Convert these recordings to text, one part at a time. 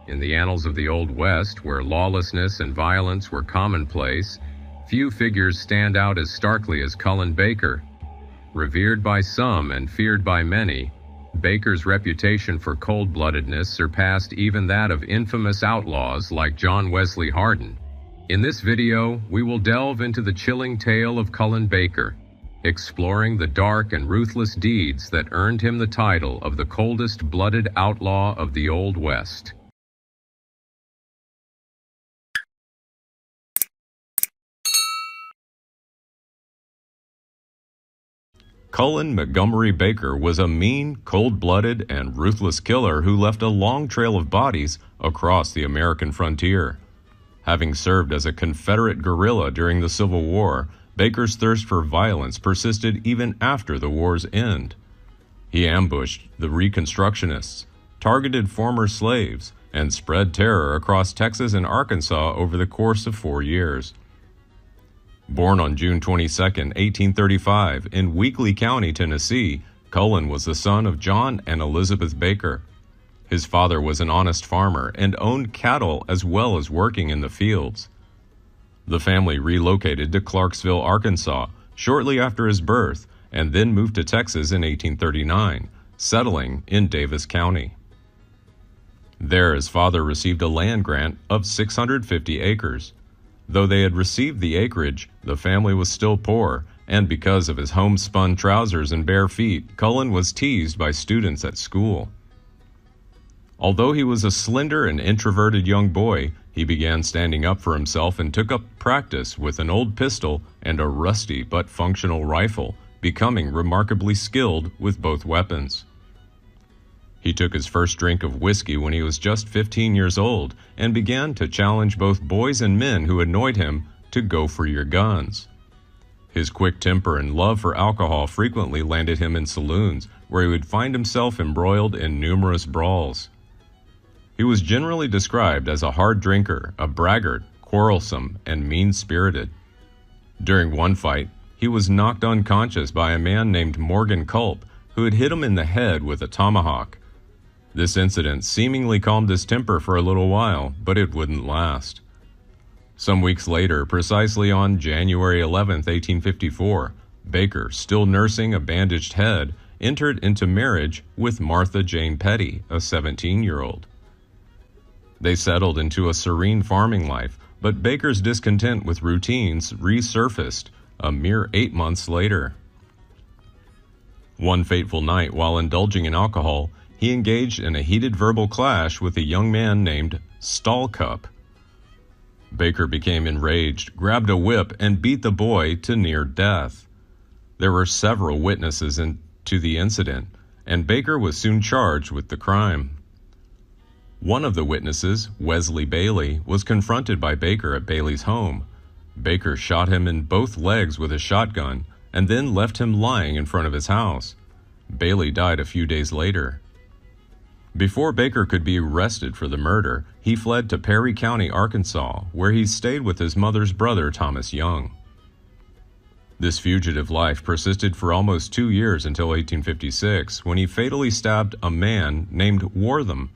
In the annals of the Old West, where lawlessness and violence were commonplace, few figures stand out as starkly as Cullen Baker. Revered by some and feared by many, Baker's reputation for cold-bloodedness surpassed even that of infamous outlaws like John Wesley Hardin. In this video, we will delve into the chilling tale of Cullen Baker, exploring the dark and ruthless deeds that earned him the title of the coldest-blooded outlaw of the Old West. Cullen Montgomery Baker was a mean, cold-blooded, and ruthless killer who left a long trail of bodies across the American frontier. Having served as a Confederate guerrilla during the Civil War, Baker's thirst for violence persisted even after the war's end. He ambushed the Reconstructionists, targeted former slaves, and spread terror across Texas and Arkansas over the course of 4 years. Born on June 22, 1835, in Weakley County, Tennessee, Cullen was the son of John and Elizabeth Baker. His father was an honest farmer and owned cattle as well as working in the fields. The family relocated to Clarksville, Arkansas, shortly after his birth, and then moved to Texas in 1839, settling in Davis County. There, his father received a land grant of 650 acres. Though they had received the acreage, the family was still poor, and because of his homespun trousers and bare feet, Cullen was teased by students at school. Although he was a slender and introverted young boy, he began standing up for himself and took up practice with an old pistol and a rusty but functional rifle, becoming remarkably skilled with both weapons. He took his first drink of whiskey when he was just 15 years old and began to challenge both boys and men who annoyed him to go for your guns. His quick temper and love for alcohol frequently landed him in saloons, where he would find himself embroiled in numerous brawls. He was generally described as a hard drinker, a braggart, quarrelsome, and mean-spirited. During one fight, he was knocked unconscious by a man named Morgan Culp, who had hit him in the head with a tomahawk. This incident seemingly calmed his temper for a little while, but it wouldn't last. Some weeks later, precisely on January 11, 1854, Baker, still nursing a bandaged head, entered into marriage with Martha Jane Petty, a 17-year-old. They settled into a serene farming life, but Baker's discontent with routines resurfaced a mere 8 months later. One fateful night, while indulging in alcohol, he engaged in a heated verbal clash with a young man named Stallcup. Baker became enraged, grabbed a whip, and beat the boy to near death. There were several witnesses to the incident, and Baker was soon charged with the crime. One of the witnesses, Wesley Bailey, was confronted by Baker at Bailey's home. Baker shot him in both legs with a shotgun and then left him lying in front of his house. Bailey died a few days later. Before Baker could be arrested for the murder, he fled to Perry County, Arkansas, where he stayed with his mother's brother, Thomas Young. This fugitive life persisted for almost 2 years until 1856, when he fatally stabbed a man named Wortham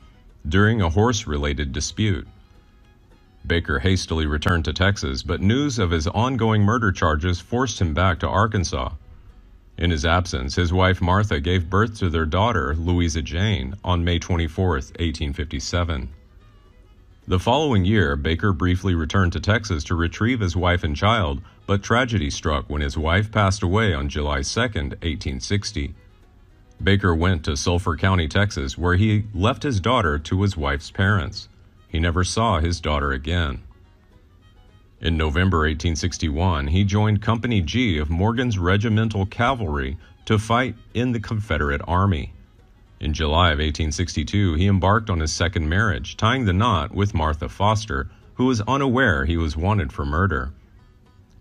during a horse-related dispute. Baker hastily returned to Texas, but news of his ongoing murder charges forced him back to Arkansas. In his absence, his wife Martha gave birth to their daughter, Louisa Jane, on May 24, 1857. The following year, Baker briefly returned to Texas to retrieve his wife and child, but tragedy struck when his wife passed away on July 2, 1860. Baker went to Sulphur County, Texas, where he left his daughter to his wife's parents. He never saw his daughter again. In November 1861, he joined Company G of Morgan's Regimental Cavalry to fight in the Confederate Army. In July of 1862, he embarked on his second marriage, tying the knot with Martha Foster, who was unaware he was wanted for murder.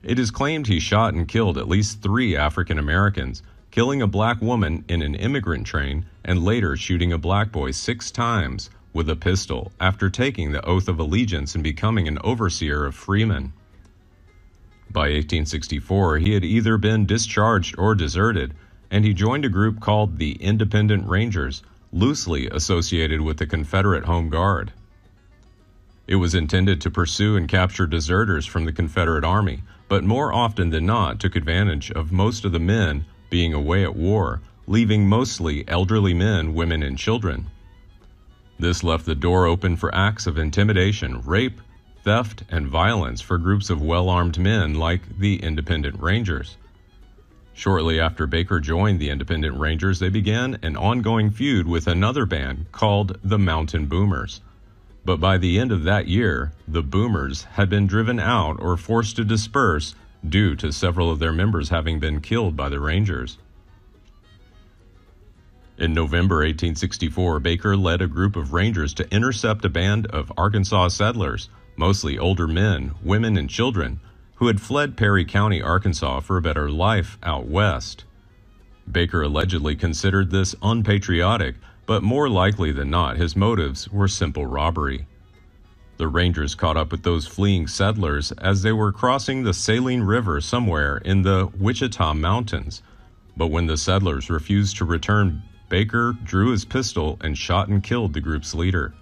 It is claimed he shot and killed at least 3 African Americans, killing a black woman in an immigrant train and later shooting a black boy 6 times with a pistol after taking the oath of allegiance and becoming an overseer of freemen. By 1864, he had either been discharged or deserted, and he joined a group called the Independent Rangers, loosely associated with the Confederate Home Guard. It was intended to pursue and capture deserters from the Confederate Army, but more often than not took advantage of most of the men being away at war, leaving mostly elderly men, women, and children. This left the door open for acts of intimidation, rape, theft, and violence for groups of well-armed men like the Independent Rangers. Shortly after Baker joined the Independent Rangers, they began an ongoing feud with another band called the Mountain Boomers. But by the end of that year, the Boomers had been driven out or forced to disperse due to several of their members having been killed by the Rangers. In November 1864, Baker led a group of Rangers to intercept a band of Arkansas settlers, mostly older men, women, and children, who had fled Perry County, Arkansas for a better life out west. Baker allegedly considered this unpatriotic, but more likely than not, his motives were simple robbery. The Rangers caught up with those fleeing settlers as they were crossing the Saline River somewhere in the Wichita Mountains, but when the settlers refused to return, Baker drew his pistol and shot and killed the group's leader.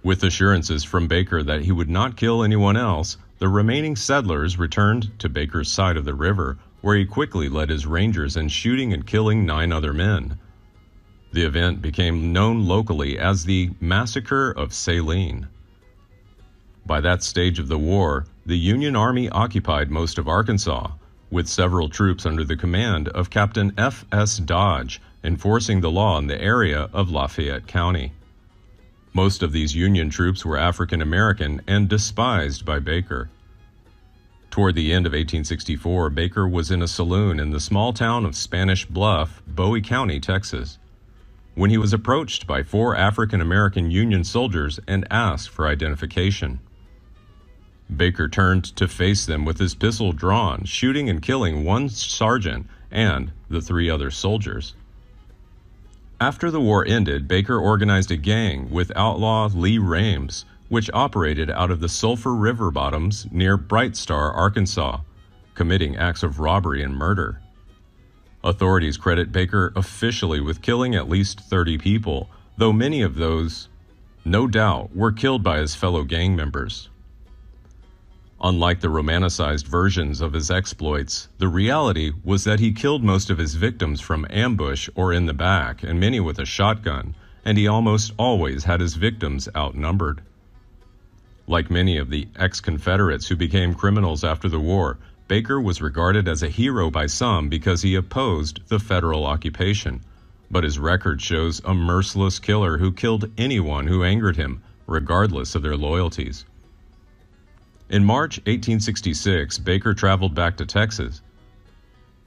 With assurances from Baker that he would not kill anyone else, the remaining settlers returned to Baker's side of the river, where he quickly led his Rangers in shooting and killing 9 other men. The event became known locally as the Massacre of Saline. By that stage of the war, the Union Army occupied most of Arkansas, with several troops under the command of Captain F.S. Dodge enforcing the law in the area of Lafayette County. Most of these Union troops were African American and despised by Baker. Toward the end of 1864, Baker was in a saloon in the small town of Spanish Bluff, Bowie County, Texas, when he was approached by 4 African American Union soldiers and asked for identification. Baker turned to face them with his pistol drawn, shooting and killing 1 sergeant and the 3 other soldiers. After the war ended, Baker organized a gang with Outlaw Lee Rames, which operated out of the Sulphur River bottoms near Bright Star, Arkansas, committing acts of robbery and murder. Authorities credit Baker officially with killing at least 30 people, though many of those, no doubt, were killed by his fellow gang members. Unlike the romanticized versions of his exploits, the reality was that he killed most of his victims from ambush or in the back, and many with a shotgun, and he almost always had his victims outnumbered. Like many of the ex-Confederates who became criminals after the war, Baker was regarded as a hero by some because he opposed the federal occupation, but his record shows a merciless killer who killed anyone who angered him, regardless of their loyalties. In March 1866, Baker traveled back to Texas.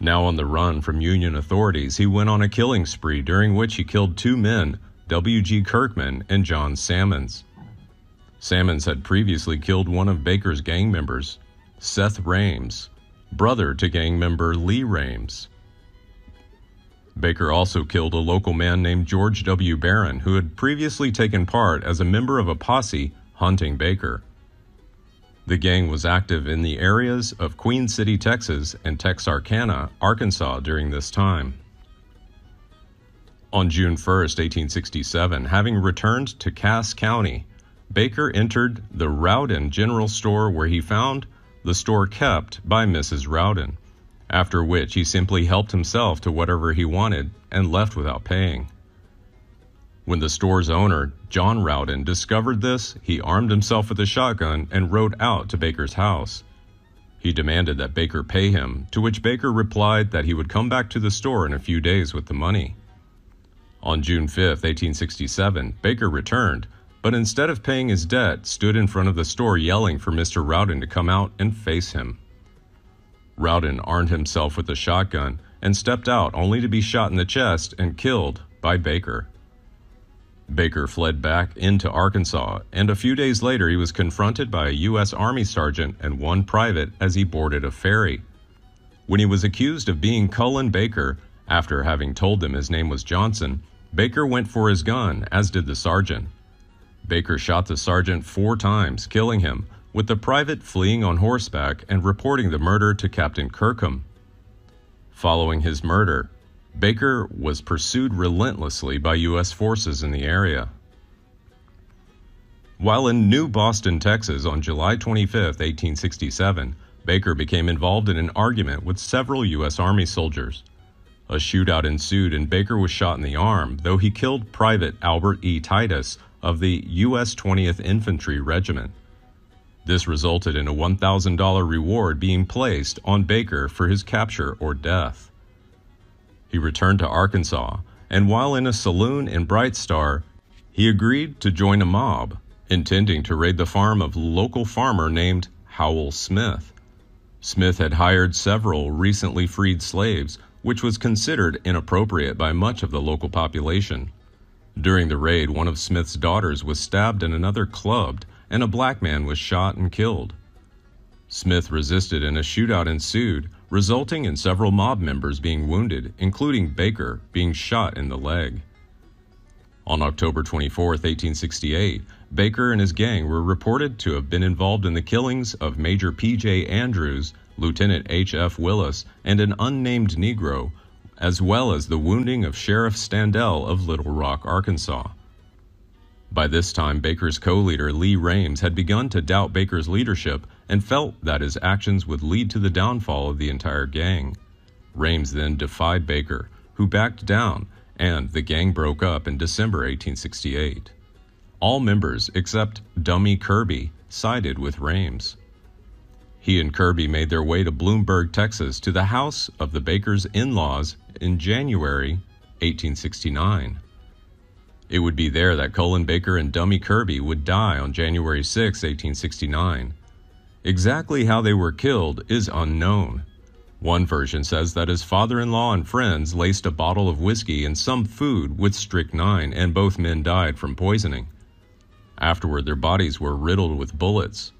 Now on the run from Union authorities, he went on a killing spree during which he killed 2 men, W.G. Kirkman and John Sammons. Sammons had previously killed one of Baker's gang members, Seth Rames, brother to gang member Lee Rames. Baker also killed a local man named George W. Barron, who had previously taken part as a member of a posse hunting Baker. The gang was active in the areas of Queen City, Texas, and Texarkana, Arkansas during this time. On June 1, 1867, having returned to Cass County, Baker entered the Rowden General Store, where he found the store kept by Mrs. Rowden, after which he simply helped himself to whatever he wanted and left without paying. When the store's owner, John Rowden, discovered this, he armed himself with a shotgun and rode out to Baker's house. He demanded that Baker pay him, to which Baker replied that he would come back to the store in a few days with the money. On June 5, 1867, Baker returned, but instead of paying his debt, stood in front of the store yelling for Mr. Rowden to come out and face him. Rowden armed himself with a shotgun and stepped out only to be shot in the chest and killed by Baker. Baker fled back into Arkansas, and a few days later he was confronted by a U.S. Army sergeant and 1 private as he boarded a ferry. When he was accused of being Cullen Baker, after having told them his name was Johnson, Baker went for his gun, as did the sergeant. Baker shot the sergeant 4 times, killing him, with the private fleeing on horseback and reporting the murder to Captain Kirkham. Following his murder, Baker was pursued relentlessly by U.S. forces in the area. While in New Boston, Texas on July 25, 1867, Baker became involved in an argument with several U.S. Army soldiers. A shootout ensued and Baker was shot in the arm, though he killed Private Albert E. Titus of the U.S. 20th Infantry Regiment. This resulted in a $1,000 reward being placed on Baker for his capture or death. He returned to Arkansas, and while in a saloon in Bright Star, he agreed to join a mob, intending to raid the farm of a local farmer named Howell Smith. Smith had hired several recently freed slaves, which was considered inappropriate by much of the local population. During the raid, one of Smith's daughters was stabbed and another clubbed, and a black man was shot and killed. Smith resisted and a shootout ensued, resulting in several mob members being wounded, including Baker being shot in the leg. On October 24, 1868, Baker and his gang were reported to have been involved in the killings of Major P.J. Andrews, Lieutenant H.F. Willis, and an unnamed Negro, as well as the wounding of Sheriff Standell of Little Rock, Arkansas. By this time, Baker's co-leader Lee Rames had begun to doubt Baker's leadership and felt that his actions would lead to the downfall of the entire gang. Rames then defied Baker, who backed down, and the gang broke up in December 1868. All members except Dummy Kirby sided with Rames. He and Kirby made their way to Bloomburg, Texas, to the house of the Bakers' in-laws in January 1869. It would be there that Cullen Baker and Dummy Kirby would die on January 6, 1869. Exactly how they were killed is unknown. One version says that his father-in-law and friends laced a bottle of whiskey and some food with strychnine, and both men died from poisoning. Afterward, their bodies were riddled with bullets.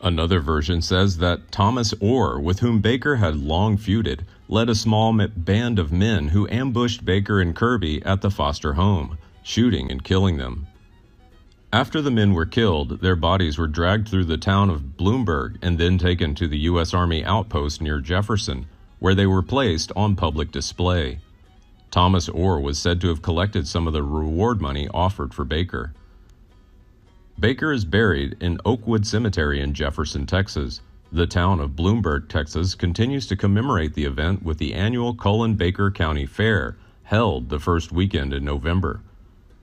Another version says that Thomas Orr, with whom Baker had long feuded, led a small band of men who ambushed Baker and Kirby at the Foster home, shooting and killing them. After the men were killed, their bodies were dragged through the town of Bloomburg and then taken to the U.S. Army outpost near Jefferson, where they were placed on public display. Thomas Orr was said to have collected some of the reward money offered for Baker. Baker is buried in Oakwood Cemetery in Jefferson, Texas. The town of Bloomburg, Texas, continues to commemorate the event with the annual Cullen-Baker County Fair, held the first weekend in November.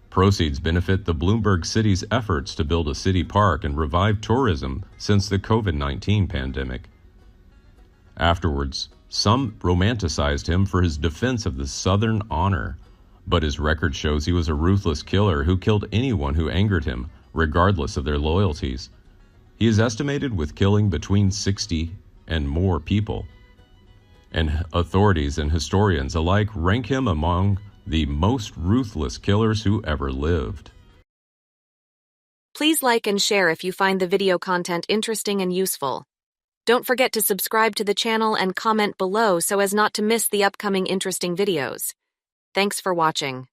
Proceeds benefit the Bloomburg city's efforts to build a city park and revive tourism since the COVID-19 pandemic. Afterwards, some romanticized him for his defense of the Southern honor, but his record shows he was a ruthless killer who killed anyone who angered him, regardless of their loyalties. He is estimated with killing between 60 and more people, and authorities and historians alike rank him among the most ruthless killers who ever lived. Please like and share if you find the video content interesting and useful. Don't forget to subscribe to the channel and comment below so as not to miss the upcoming interesting videos. Thanks for watching.